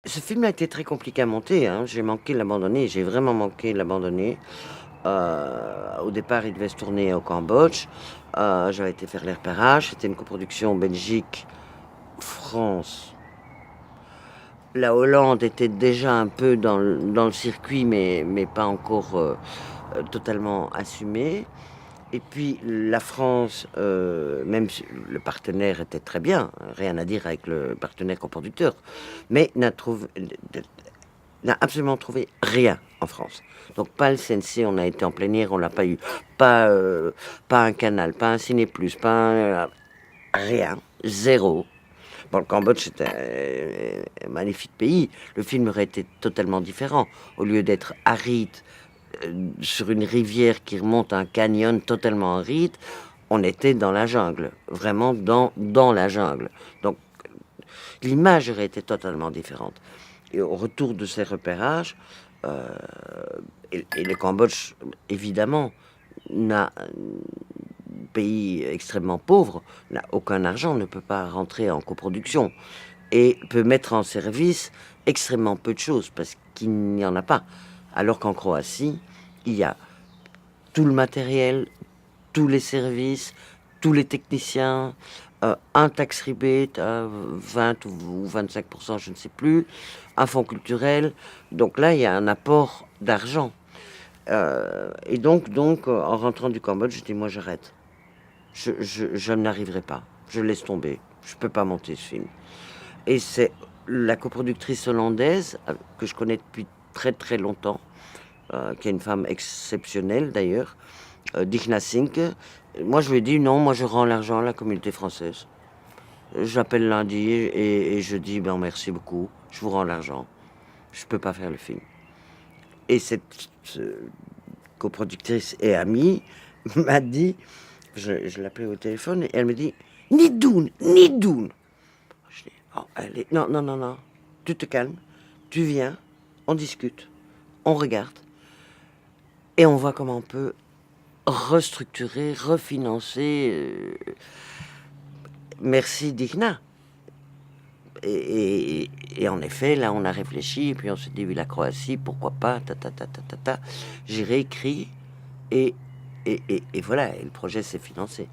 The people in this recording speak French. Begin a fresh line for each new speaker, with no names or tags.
Ce film a été très compliqué à monter, hein. J'ai manqué de l'abandonner, j'ai vraiment manqué de l'abandonner. Au départ, il devait se tourner au Cambodge. J'avais été faire les repérages. C'était une coproduction Belgique-France. La Hollande était déjà un peu dans le circuit, mais pas encore totalement assumée. Et puis la France, même si le partenaire était très bien, rien à dire avec le partenaire coproducteur, mais n'a absolument trouvé rien en France. Donc pas le CNC, on a été en plénière, on l'a pas eu. Pas un canal, pas un Ciné Plus, pas rien, zéro. Bon, le Cambodge, c'est un magnifique pays. Le film aurait été totalement différent. Au lieu d'être aride sur une rivière qui remonte à un canyon totalement aride, on était dans la jungle, vraiment dans la jungle. Donc l'image aurait été totalement différente. Et au retour de ces repérages, euh, et le Cambodge, évidemment, n'a pays extrêmement pauvre, n'a aucun argent, ne peut pas rentrer en coproduction et peut mettre en service extrêmement peu de choses parce qu'il n'y en a pas. Alors qu'en Croatie, il y a tout le matériel, tous les services, tous les techniciens, un tax rebate à 20 ou 25%, je ne sais plus, un fonds culturel. Donc là, il y a un apport d'argent. Et donc, en rentrant du Cambodge, je dis, moi, j'arrête. Je n'arriverai pas. Je laisse tomber. Je ne peux pas monter ce film. Et c'est la coproductrice hollandaise, que je connais depuis très très longtemps, qui est une femme exceptionnelle d'ailleurs, Digna Sink. Moi, je lui ai dit non, moi je rends l'argent à la communauté française. J'appelle lundi et je dis ben merci beaucoup, je vous rends l'argent. Je peux pas faire le film. Et cette coproductrice et amie m'a dit, je l'appelais au téléphone et elle me dit ni doen, ni doen. Je dis oh, allez, non, non, non, non, tu te calmes, tu viens, on discute, on regarde et on voit comment on peut restructurer, refinancer. Merci Digna. Et en effet, là, on a réfléchi, et puis on s'est dit, oui, la Croatie, pourquoi pas, ta, ta, ta, ta, ta, ta. J'ai réécrit, et voilà, et le projet s'est financé.